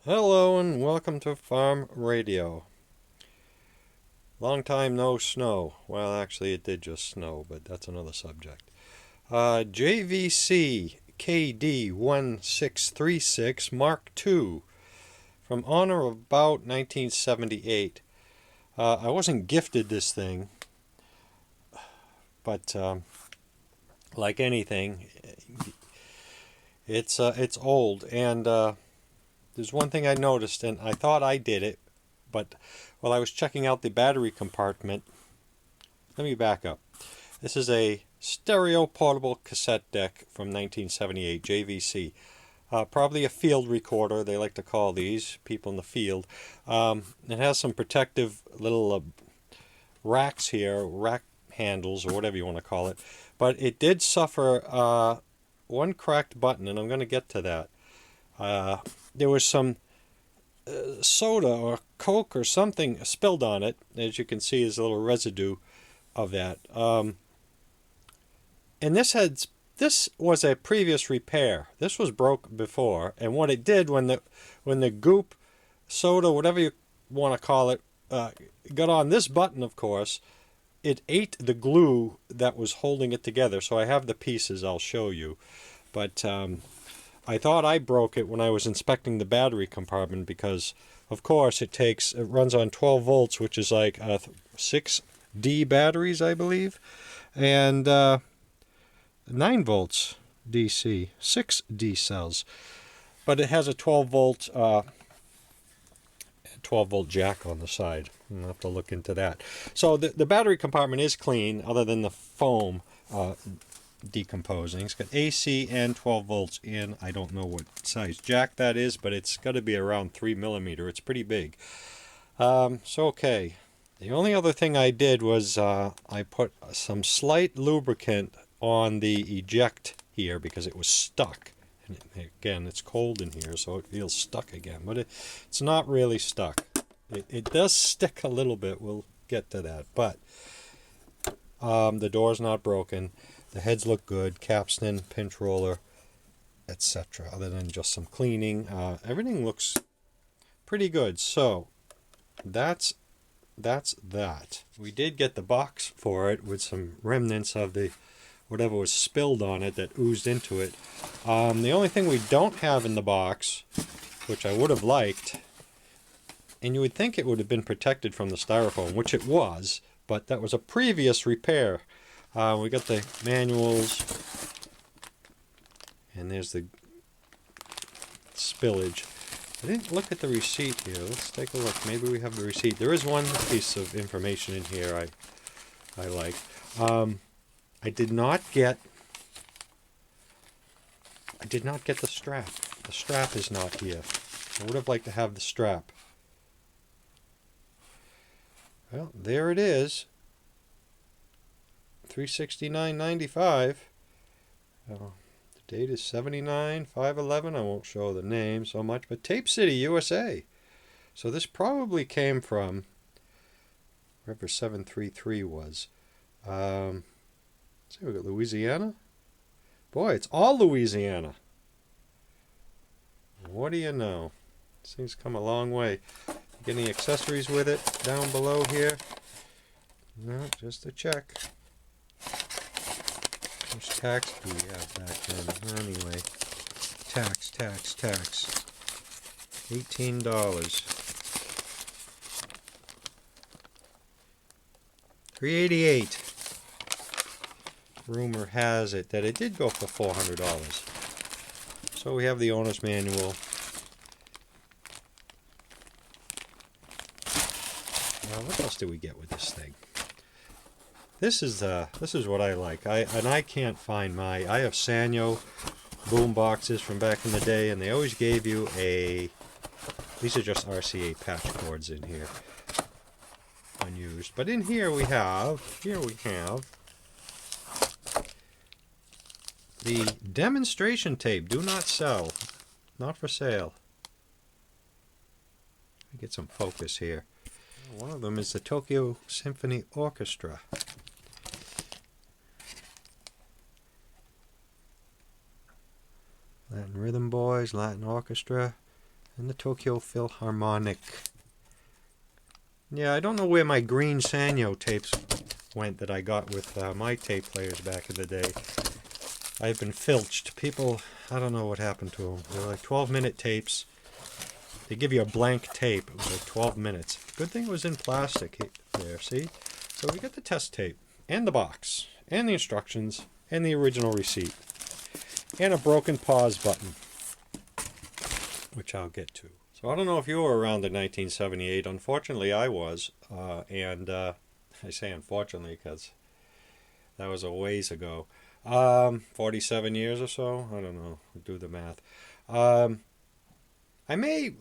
Hello and welcome to Farm Radio. Long time no snow. Well, actually, it did just snow, but that's another subject. JVC KD 1636 Mark II from on or about 1978. I wasn't gifted this thing, but like anything, it's old. And there's one thing I noticed, and I thought I did it, but while I was checking out the battery compartment, let me back up. This is a stereo portable cassette deck from 1978, JVC. Probably a field recorder, they like to call these, people in the field. It has some protective little racks here, rack handles, or whatever you want to call it. But it did suffer one cracked button, and I'm going to get to that. There was some soda or Coke or something spilled on it. As you can see, there's a little residue of that. And this was a previous repair. This was broke before, and what it did when the goop, soda, whatever you want to call it, got on this button, of course, it ate the glue that was holding it together. So I have the pieces. I'll show you, but I thought I broke it when I was inspecting the battery compartment because, of course, it runs on 12 volts, which is like 6D batteries, I believe, and 9 volts DC, 6D cells. But it has a 12 volt jack on the side. I'll have to look into that. So the battery compartment is clean, other than the foam decomposing. It's got AC and 12 volts in. I don't know what size jack that is, but it's got to be around 3mm. It's pretty big. Okay. The only other thing I did was I put some slight lubricant on the eject here because it was stuck. And again, it's cold in here, so it feels stuck again. But it's not really stuck. It does stick a little bit. We'll get to that. But the door's not broken. The heads look good. Capstan, pinch roller, etc. Other than just some cleaning, everything looks pretty good. So that's that. We did get the box for it with some remnants of the whatever was spilled on it that oozed into it. The only thing we don't have in the box, which I would have liked, and you would think it would have been protected from the styrofoam, which it was, but that was a previous repair. We got the manuals, and there's the spillage. I didn't look at the receipt here. Let's take a look. Maybe we have the receipt. There is one piece of information in here I like. I did not get the strap. The strap is not here. I would have liked to have the strap. Well, there it is. $369.95. The date is 79/5/11. I won't show the name so much, but Tape City, USA. So this probably came from wherever 733 was. Let's see, we got Louisiana. Boy, it's all Louisiana. What do you know? This thing's come a long way. Get any accessories with it down below here? No, just a check. How much tax do we have back then? Anyway, tax. $18. $388. Rumor has it that it did go for $400. So we have the owner's manual. Now, what else did we get with this thing? This is what I like. I can't find my. I have Sanyo boom boxes from back in the day, and they always gave you a. These are just RCA patch cords in here, unused. But in here we have the demonstration tape. Do not sell, not for sale. Let me get some focus here. One of them is the Tokyo Symphony Orchestra. Latin Rhythm Boys, Latin Orchestra, And the Tokyo Philharmonic. Yeah, I don't know where my green Sanyo tapes went that I got with my tape players back in the day. I've been filched. People, I don't know what happened to them. They're like 12-minute tapes. They give you a blank tape. It was like 12 minutes. Good thing it was in plastic there, see? So we got the test tape, and the box, and the instructions, and the original receipt, and a broken pause button, which I'll get to. So I don't know if you were around in 1978. Unfortunately, I was. And I say unfortunately because that was a ways ago. 47 years or so? I don't know. Do the math. I may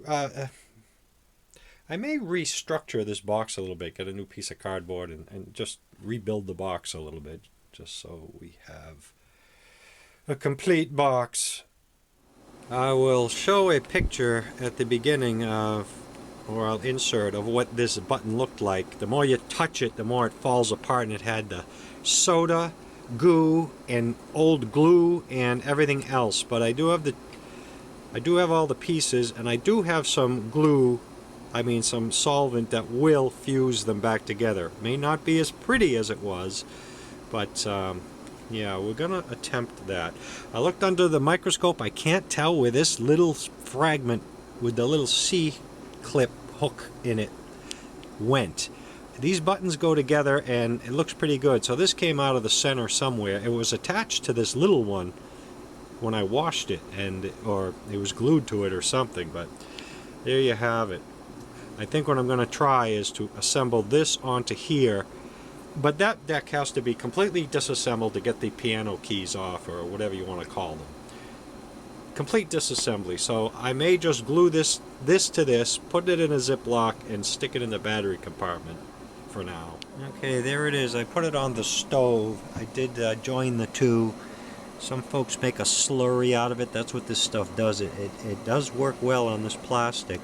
restructure this box a little bit, get a new piece of cardboard, and just rebuild the box a little bit, just so we have a complete box. I will show a picture at the beginning of, or I'll insert, of what this button looked like. The more you touch it, the more it falls apart, and it had the soda, goo, and old glue, and everything else. But I do have all the pieces, and I do have some glue, some solvent that will fuse them back together. May not be as pretty as it was, but yeah, we're gonna attempt that. I looked under the microscope. I can't tell where this little fragment with the little C-clip hook in it went. These buttons go together and it looks pretty good. So this came out of the center somewhere. It was attached to this little one when I washed it, or it was glued to it or something, but there you have it. I think what I'm going to try is to assemble this onto here, but that deck has to be completely disassembled to get the piano keys off, or whatever you want to call them. Complete disassembly. So I may just glue this to this, put it in a Ziploc, and stick it in the battery compartment for now. Okay, there it is. I put it on the stove. I did join the two. Some folks make a slurry out of it. That's what this stuff does. It does work well on this plastic.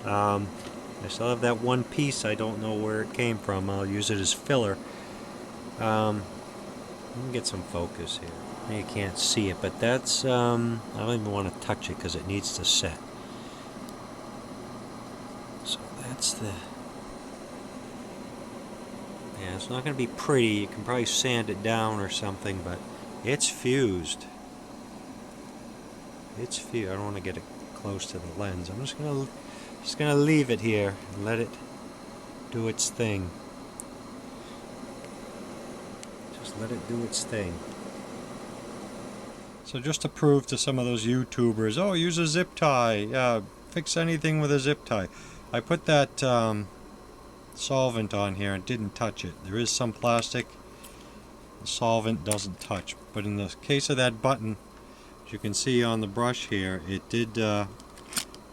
I still have that one piece. I don't know where it came from. I'll use it as filler. Let me get some focus here. You can't see it, but that's, I don't even want to touch it because it needs to set. So that's the, yeah, it's not going to be pretty. You can probably sand it down or something, but it's fused. It's fused. I don't want to get it close to the lens. I'm just gonna leave it here and let it do its thing. Just let it do its thing. So just to prove to some of those YouTubers, oh, use a zip tie, fix anything with a zip tie. I put that solvent on here and didn't touch it. There is some plastic. The solvent doesn't touch. But in the case of that button, as you can see on the brush here, it did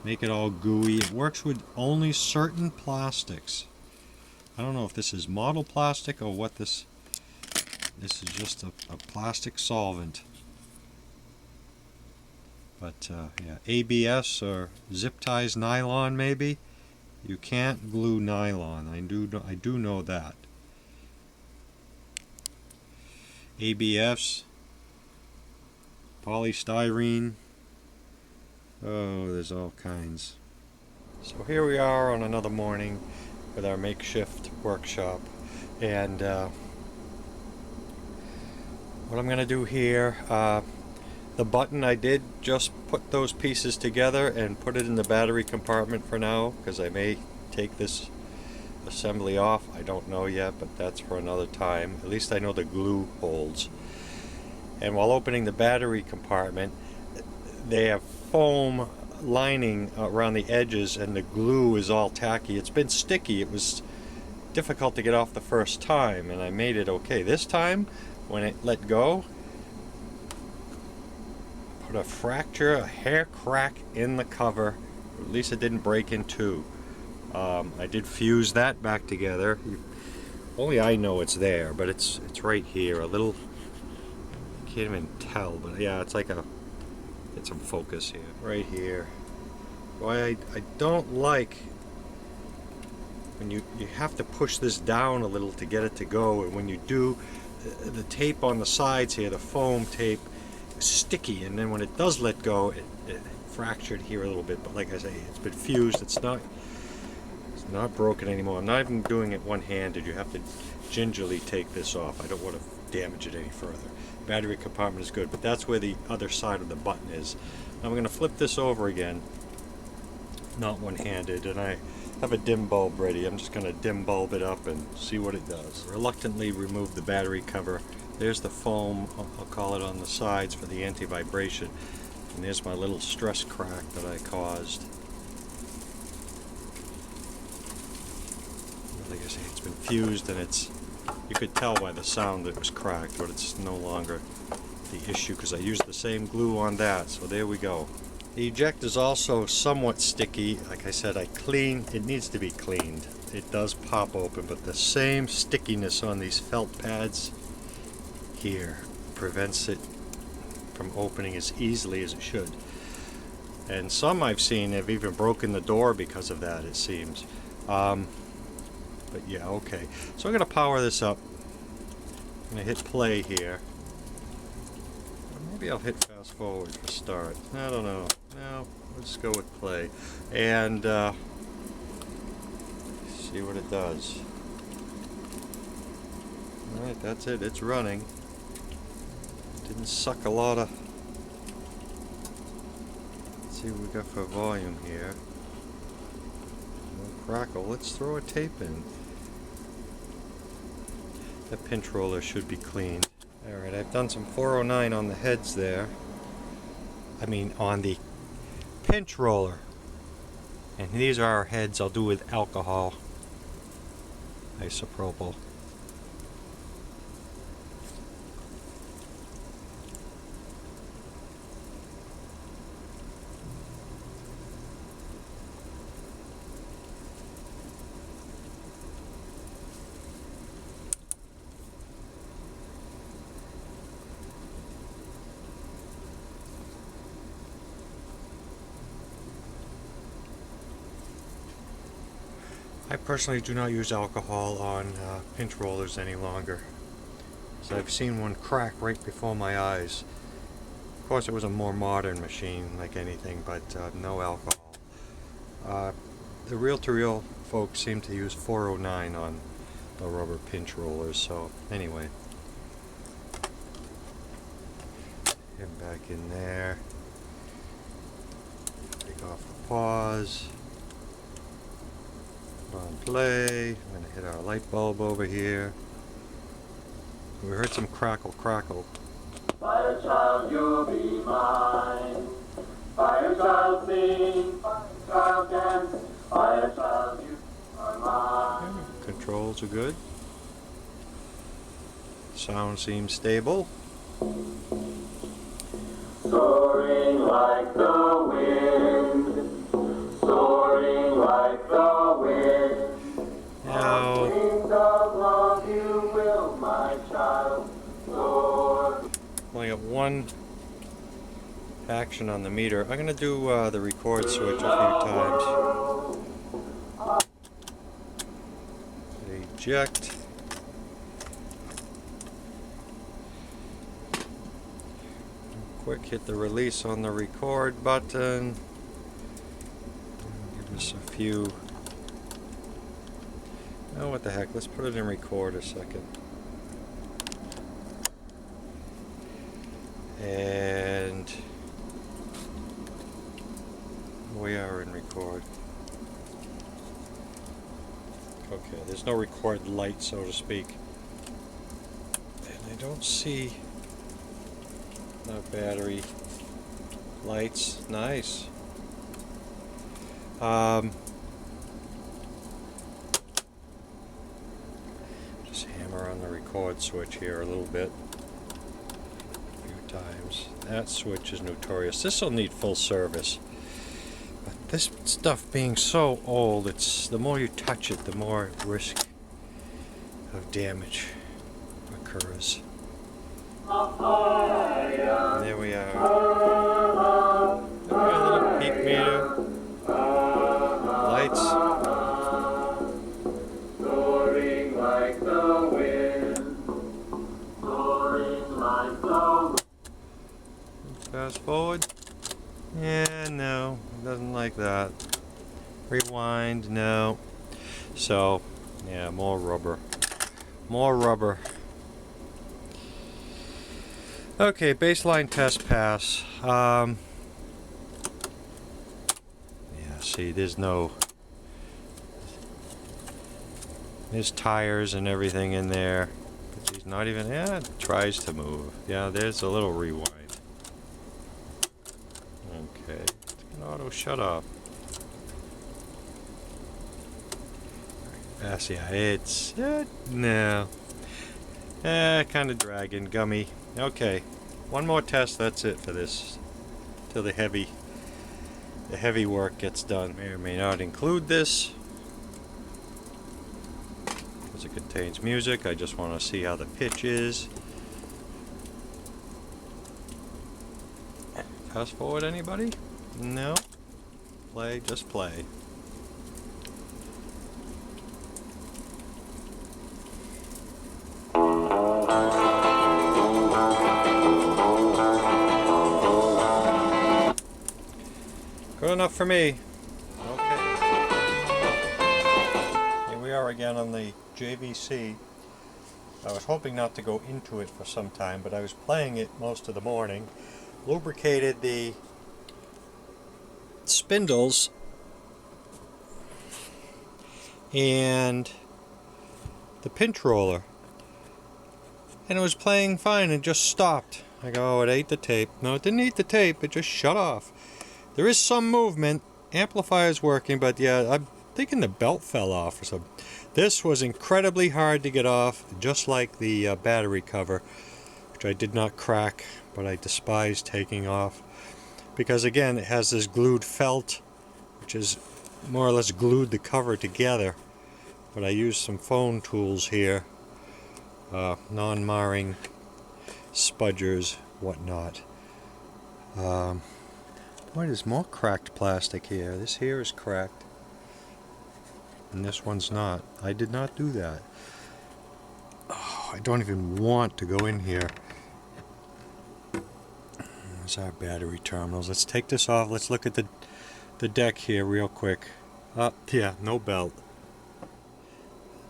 make it all gooey. It works with only certain plastics. I don't know if this is model plastic or what this is, just a plastic solvent. But yeah, ABS or zip ties nylon maybe. You can't glue nylon. I do know that. ABS, polystyrene. Oh, there's all kinds. So here we are on another morning with our makeshift workshop, and what I'm gonna do here, the button, I did just put those pieces together and put it in the battery compartment for now, because I may take this assembly off. I don't know yet, but that's for another time. At least I know the glue holds. And while opening the battery compartment, they have foam lining around the edges, and the glue is all tacky. It's been sticky. It was difficult to get off the first time, and I made it okay. This time, when it let go, put a fracture, a hair crack in the cover. At least it didn't break in two. I did fuse that back together. Only I know it's there, but it's right here. A little, can't even tell, but yeah, it's like a, get some focus here. Right here. Why I don't like when you have to push this down a little to get it to go, and when you do, the tape on the sides here, the foam tape, is sticky, and then when it does let go, it fractured here a little bit, but like I say, it's been fused. It's not broken anymore. I'm not even doing it one-handed. You have to gingerly take this off. I don't want to damage it any further. Battery compartment is good, but that's where the other side of the button is. Now I'm going to flip this over again, not one-handed, and I have a dim bulb ready. I'm just going to dim bulb it up and see what it does. Reluctantly remove the battery cover. There's the foam, I'll call it, on the sides for the anti-vibration. And there's my little stress crack that I caused. Like I say, it's been fused, and you could tell by the sound that it was cracked, but it's no longer the issue because I used the same glue on that. So there we go. The eject is also somewhat sticky. Like I said, it needs to be cleaned. It does pop open, but the same stickiness on these felt pads here prevents it from opening as easily as it should. And some I've seen have even broken the door because of that, it seems. But yeah, okay. So I'm going to power this up. I'm going to hit play here. Maybe I'll hit fast forward for start. I don't know. No, let's go with play. And see what it does. Alright, that's it. It's running. Didn't suck a lot of... Let's see what we got for volume here. No crackle. Let's throw a tape in. The pinch roller should be cleaned. Alright, I've done some 409 on the heads there. I mean on the pinch roller. And these are our heads. I'll do with alcohol. Isopropyl. I personally do not use alcohol on pinch rollers any longer, so I've seen one crack right before my eyes. Of course, it was a more modern machine, like anything, but no alcohol. The reel-to-reel folks seem to use 409 on the rubber pinch rollers, so anyway. Get back in there. Take off the pause. On play. I'm going to hit our light bulb over here. We heard some crackle. Fire child, you'll be mine. Fire child, sing. Fire child, dance. Fire child, you are mine. Controls are good. Sound seems stable. Soaring like the wind. Soaring like the wind. Now, Wings of love you will, my child, soar. only got one action on the meter. I'm going to do the record switch a few times. Eject. Quick, hit the release on the record button. Give us a few. Oh, what the heck? Let's put it in record a second. And we are in record. Okay, there's no record light, so to speak. And I don't see no battery lights. Nice. Just hammer on the record switch here a little bit. A few times. That switch is notorious. This will need full service. But this stuff being so old, it's the more you touch it, the more risk of damage occurs. And there we are. Look at a little peak meter. Lights. Soaring like the wind. Soaring like the wind. Fast forward. Yeah, no. like that. Rewind, no. So, yeah, more rubber. More rubber. Okay, baseline test pass. Yeah, see, there's tires and everything in there. But he's not even, yeah, it tries to move. Yeah, there's a little rewind. Okay, it's an auto shut off. Yeah, it's, no. Kind of dragging, gummy. Okay, one more test, that's it for this. Till the heavy work gets done. May or may not include this. Because it contains music, I just want to see how the pitch is. Fast forward, anybody? No. Play, just play. Good enough for me. Okay. Here we are again on the JVC. I was hoping not to go into it for some time, but I was playing it most of the morning. Lubricated the spindles and the pinch roller. And it was playing fine and just stopped. I go, oh, it ate the tape. No, it didn't eat the tape, it just shut off. There is some movement. Amplifier's working, but yeah, I'm thinking the belt fell off or something. This was incredibly hard to get off, just like the battery cover, which I did not crack, but I despise taking off. Because again, it has this glued felt, which is more or less glued the cover together. But I used some phone tools here, non-marring spudgers, whatnot. Boy, there's more cracked plastic here. This here is cracked. And this one's not. I did not do that. Oh, I don't even want to go in here. There's our battery terminals. Let's take this off. Let's look at the deck here real quick. Yeah, no belt.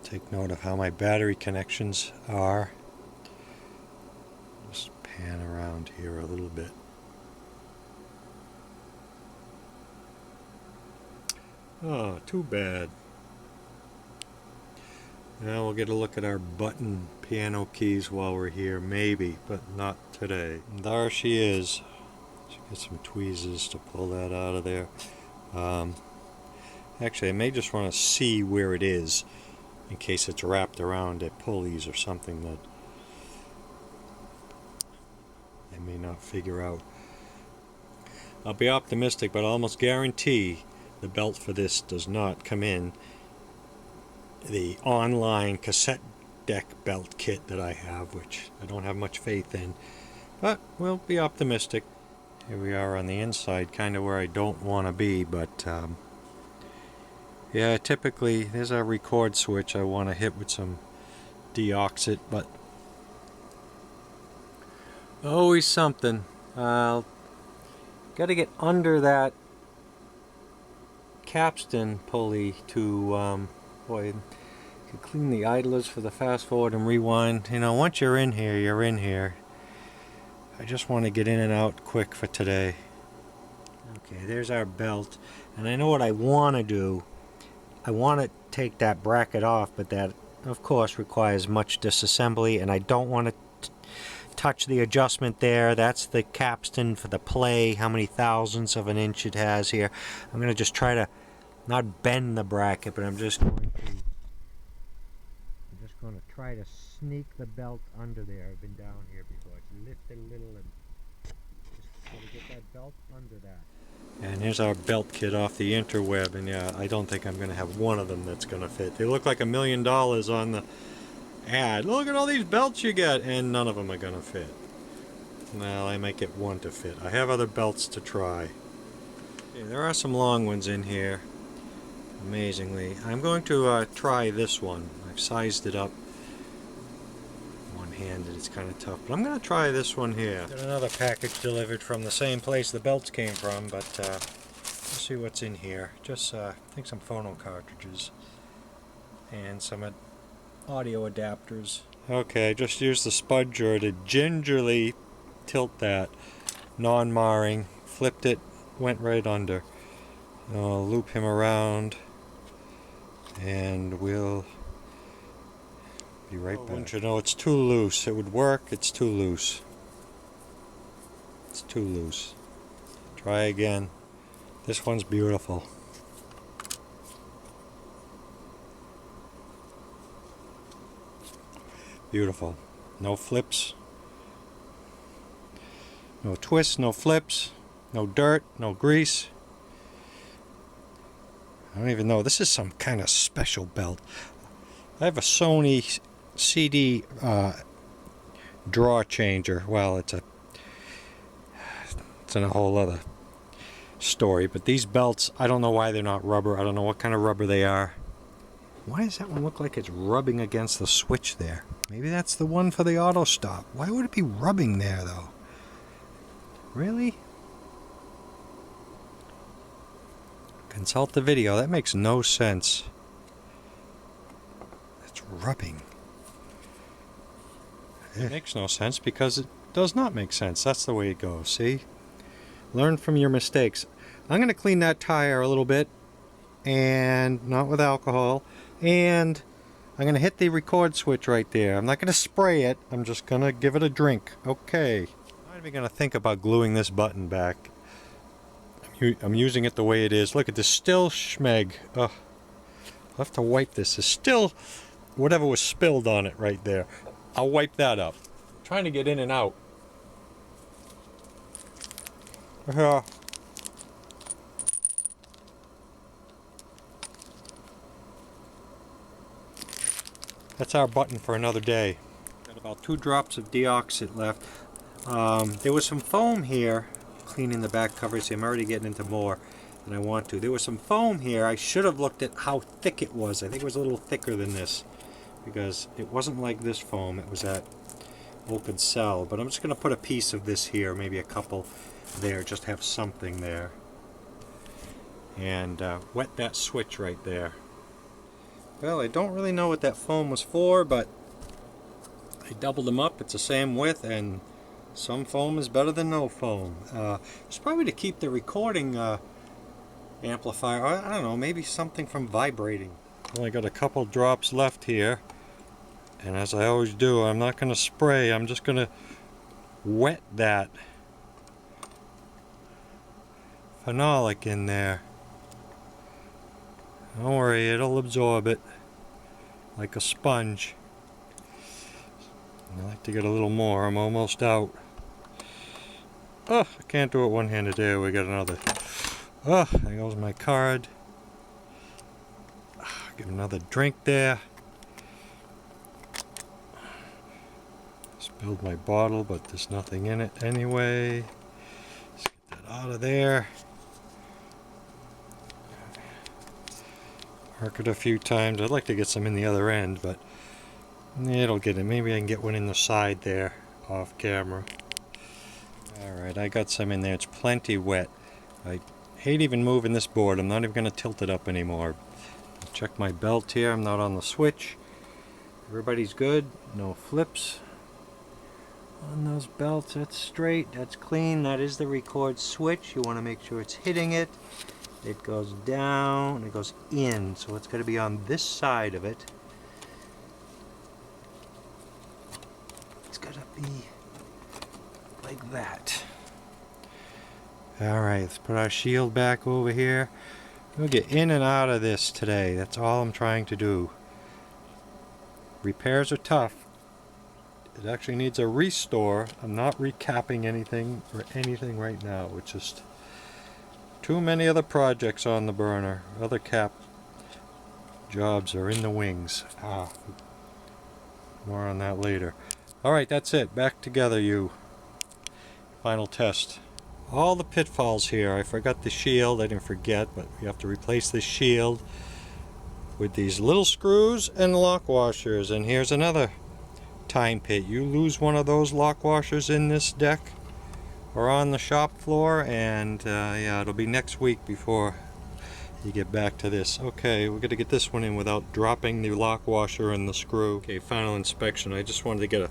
Take note of how my battery connections are. Just pan around here a little bit. Oh, too bad. Now we'll get a look at our button piano keys while we're here, maybe, but not today. And there she is. Should get some tweezers to pull that out of there. Actually, I may just want to see where it is in case it's wrapped around at pulleys or something that I may not figure out. I'll be optimistic, but I almost guarantee the belt for this does not come in the online cassette deck belt kit that I have, which I don't have much faith in, but we'll be optimistic. Here we are on the inside, kind of where I don't want to be, but yeah, typically there's a record switch I want to hit with some deoxit, but always something. Got to get under that capstan pulley to boy, you can clean the idlers for the fast forward and rewind. You know, once you're in here, you're in here. I just want to get in and out quick for today. Okay, there's our belt, and I know what I want to do. I want to take that bracket off, but that of course requires much disassembly, and I don't want to touch the adjustment there. That's the capstan for the play, how many thousandths of an inch it has here. I'm going to just try to not bend the bracket, but I'm just going to try to sneak the belt under there. I've been down here before. It's lifted a little and just sort of get that belt under that. And here's our belt kit off the interweb, and yeah, I don't think I'm going to have one of them that's going to fit. They look like $1 million on the ad. Look at all these belts you get, and none of them are going to fit. Well, I might get one to fit. I have other belts to try. Okay, there are some long ones in here, amazingly. I'm going to try this one. I've sized it up one-handed. It's kind of tough, but I'm going to try this one here. Got another package delivered from the same place the belts came from, but Let's see what's in here. Just I think some phono cartridges and some audio adapters. Okay, just use the spudger to gingerly tilt that, non-marring, flipped it, went right under. I'll loop him around and we'll be right back. Wouldn't you know, it's too loose. It would work, it's too loose. It's too loose. Try again. This one's beautiful. Beautiful. No flips. No twists, no flips, no dirt, no grease. I don't even know. This is some kind of special belt. I have a Sony CD draw changer. Well, it's in a whole other story. But these belts, I don't know why they're not rubber. I don't know what kind of rubber they are. Why does that one look like it's rubbing against the switch there? Maybe that's the one for the auto stop. Why would it be rubbing there, though? Really? Consult the video. That makes no sense. It's rubbing. It makes no sense because it does not make sense. That's the way it goes, see? Learn from your mistakes. I'm going to clean that tire a little bit, and not with alcohol, and I'm going to hit the record switch right there. I'm not going to spray it. I'm just going to give it a drink. Okay. I'm not even going to think about gluing this button back. I'm using it the way it is. Look at this, still schmeg. Ugh. I'll have to wipe this. There's still whatever was spilled on it right there. I'll wipe that up. I'm trying to get in and out. That's our button for another day. Got about 2 drops of deoxit left. There was some foam here. Cleaning the back covers. I'm already getting into more than I want to. There was some foam here. I should have looked at how thick it was. I think it was a little thicker than this because it wasn't like this foam. It was that open cell. But I'm just going to put a piece of this here, maybe a couple there, just have something there. And wet that switch right there. Well, I don't really know what that foam was for, but I doubled them up. It's the same width, and some foam is better than no foam. It's probably to keep the recording amplifier. I don't know, maybe something from vibrating. Only got a couple drops left here, and as I always do, I'm not going to spray. I'm just going to wet that phenolic in there. Don't worry, it'll absorb it like a sponge. I like to get a little more. I'm almost out. Oh, I can't do it one-handed. There, we got another. Oh, there goes my card. Give another drink there. Spilled my bottle, but there's nothing in it anyway. Let's get that out of there. Mark it a few times. I'd like to get some in the other end, but it'll get it. Maybe I can get one in the side there, off camera. Alright, I got some in there. It's plenty wet. I hate even moving this board. I'm not even going to tilt it up anymore. Check my belt here. I'm not on the switch. Everybody's good. No flips on those belts. That's straight. That's clean. That is the record switch. You want to make sure it's hitting it. It goes down, it goes in, so it's got to be on this side of it. It's got to be like that. Alright, let's put our shield back over here. We'll get in and out of this today. That's all I'm trying to do. Repairs are tough. It actually needs a restore. I'm not recapping anything or anything right now. It's just too many other projects on the burner. Other cap jobs are in the wings. More on that later. Alright, that's it. Back together, you. Final test. All the pitfalls here. I forgot the shield. I didn't forget, but we have to replace the shield with these little screws and lock washers. And here's another time pit. You lose one of those lock washers in this deck, are on the shop floor, and yeah, it'll be next week before you get back to this. Okay, we're gonna get this one in without dropping the lock washer and the screw. Okay, final inspection. I just wanted to get a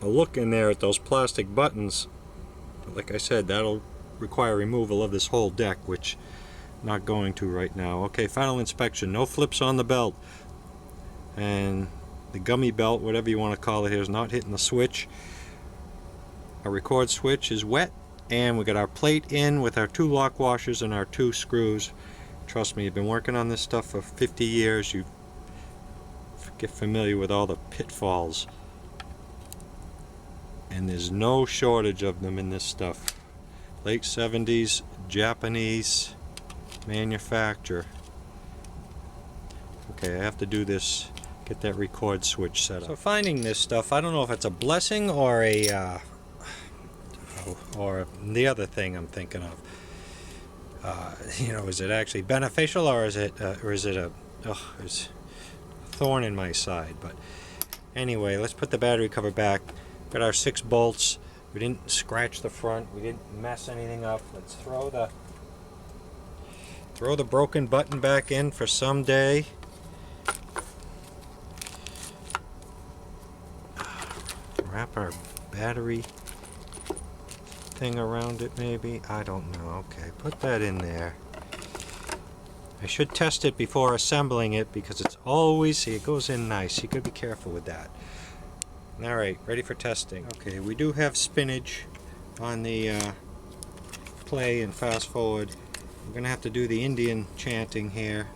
look in there at those plastic buttons. But like I said, that'll require removal of this whole deck, which I'm not going to right now. Okay, final inspection. No flips on the belt, and the gummy belt, whatever you want to call it here, is not hitting the switch. Our record switch is wet, and we got our plate in with our 2 lock washers and our 2 screws. Trust me, you've been working on this stuff for 50 years. You get familiar with all the pitfalls, and there's no shortage of them in this stuff. Late 70s Japanese manufacture. Okay, I have to do this, get that record switch set up. So finding this stuff, I don't know if it's a blessing or a or the other thing I'm thinking of. You know, is it actually beneficial, or is it a it's a thorn in my side? But anyway, let's put the battery cover back. Got our 6 bolts. We didn't scratch the front. We didn't mess anything up. Let's throw the broken button back in for someday. Wrap our battery thing around it, maybe. I don't know. Okay, put that in there. I should test it before assembling it, because it's always, see, it goes in nice. You gotta be careful with that. Alright, ready for testing. Okay, we do have spinach on the play and fast forward. I'm gonna have to do the Indian chanting here,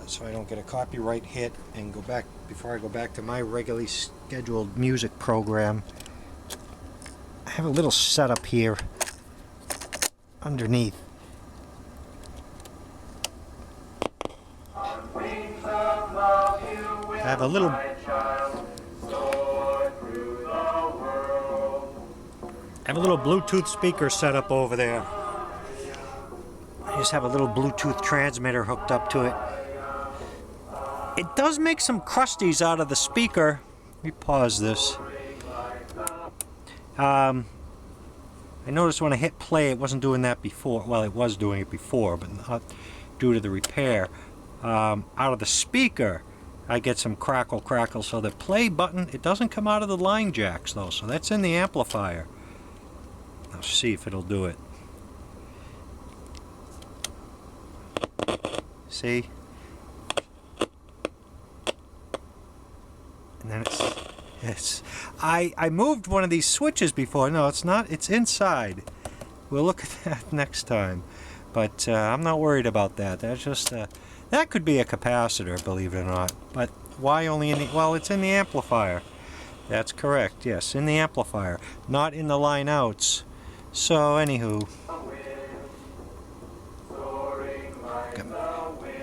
so I don't get a copyright hit and go back before I go back to my regularly scheduled music program. I have a little setup here underneath. I have a little Bluetooth speaker set up over there. I just have a little Bluetooth transmitter hooked up to it. It does make some crusties out of the speaker. Let me pause this. I noticed when I hit play, it wasn't doing that before. Well, it was doing it before, but not due to the repair. Out of the speaker, I get some crackle. So the play button, it doesn't come out of the line jacks though, so that's in the amplifier. Let's see if it'll do it. See? And then it's I moved one of these switches before. No, it's not. It's inside. We'll look at that next time. But I'm not worried about that. That's just that could be a capacitor, believe it or not. But why only in the, well, it's in the amplifier. That's correct. Yes, in the amplifier, not in the line outs. So anywho,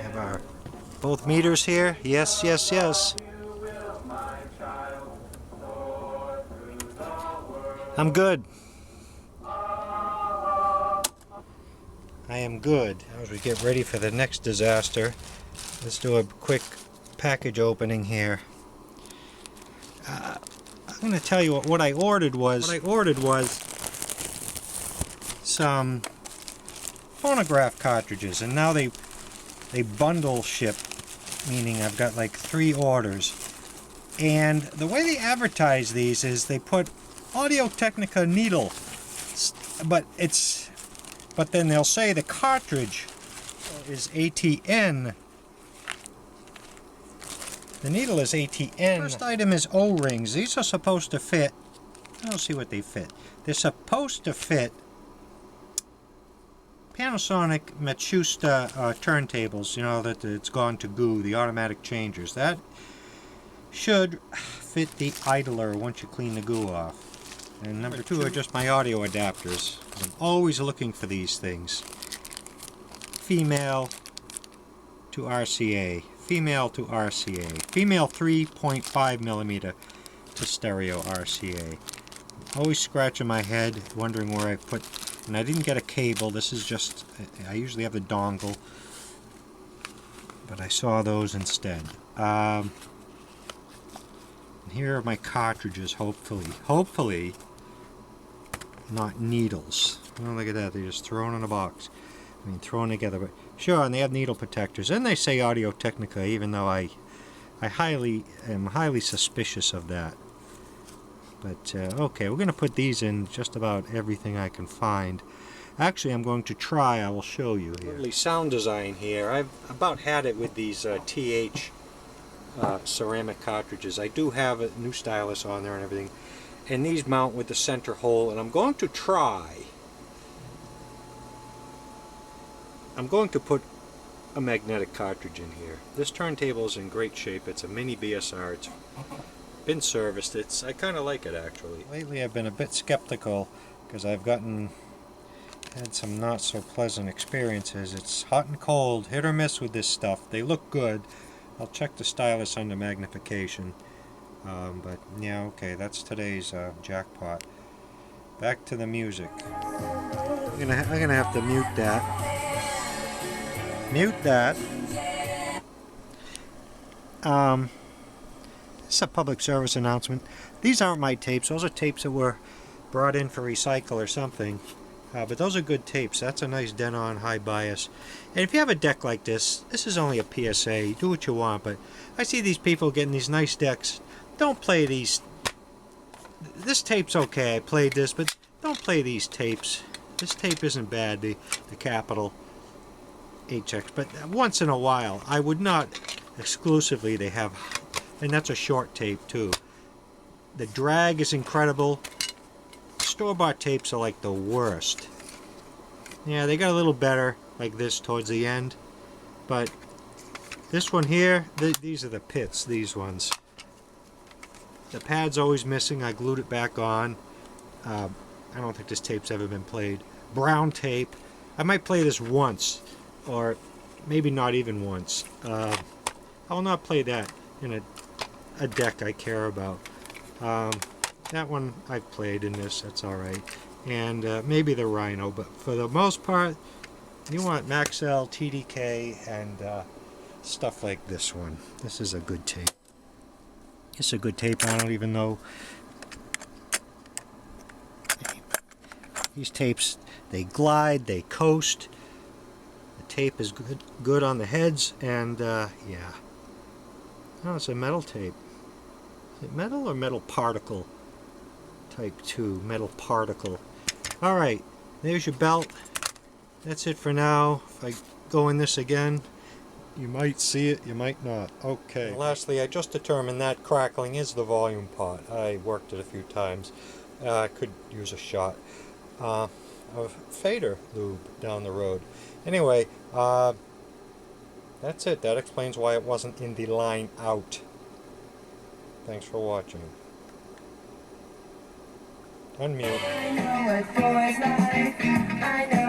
have our both meters here. Yes. I'm good. I am good. As we get ready for the next disaster, let's do a quick package opening here. I'm going to tell you what I ordered was. Some phonograph cartridges, and now they bundle ship, meaning I've got like 3 orders. And the way they advertise these is they put Audio-Technica needle, but then they'll say the cartridge is ATN. The needle is ATN. First item is O-rings. These are supposed to fit. I don't see what they fit. They're supposed to fit Panasonic Matsushita turntables. You know that it's gone to goo. The automatic changers. That should fit the idler once you clean the goo off. And number 2 are just my audio adapters. I'm always looking for these things. Female to RCA. Female to RCA. Female 3.5 millimeter to stereo RCA. Always scratching my head, wondering where I put. And I didn't get a cable. This is just. I usually have the dongle, but I saw those instead. And here are my cartridges. Hopefully. not needles. Oh, look at that, they just throw it in a box. I mean, thrown together, but sure, and they have needle protectors. And they say Audio-Technica, even though I am highly suspicious of that. But, okay, we're going to put these in just about everything I can find. Actually, I'm going to try, I will show you here. Lovely sound design here. I've about had it with these TH ceramic cartridges. I do have a new stylus on there and everything. And these mount with the center hole, and I'm going to put a magnetic cartridge in here. This turntable is in great shape. It's a mini BSR. It's been serviced. I kind of like it, actually. Lately I've been a bit skeptical because I've had some not so pleasant experiences. It's hot and cold, hit or miss with this stuff. They look good. I'll check the stylus under magnification. But yeah, okay, that's today's jackpot. Back to the music. I'm gonna have to mute that. Mute that. This is a public service announcement. These aren't my tapes. Those are tapes that were brought in for recycle or something. But those are good tapes. That's a nice Denon high bias. And if you have a deck like this, this is only a PSA. Do what you want, but I see these people getting these nice decks. Don't play these. This tape's okay. I played this, but don't play these tapes. This tape isn't bad, the Capital HX. But once in a while, I would not exclusively. They have, and that's a short tape too. The drag is incredible. Store-bought tapes are like the worst. Yeah, they got a little better like this towards the end, but this one here, these are the pits, these ones. The pad's always missing. I glued it back on. I don't think this tape's ever been played. Brown tape. I might play this once, or maybe not even once. I will not play that in a deck I care about. That one I've played in this, that's alright. And maybe the Rhino, but for the most part, you want Maxell, TDK, and stuff like this one. This is a good tape. It's a good tape. I don't even know. These tapes, they glide, they coast. The tape is good on the heads, and yeah. Oh, it's a metal tape. Is it metal or metal particle? Type 2, metal particle. Alright, there's your belt. That's it for now. If I go in this again, you might see it, you might not. Okay. And lastly, I just determined that crackling is the volume pot. I worked it a few times. I could use a shot of fader lube down the road. Anyway, that's it. That explains why it wasn't in the line out. Thanks for watching. Unmute. I know a boy's life. I know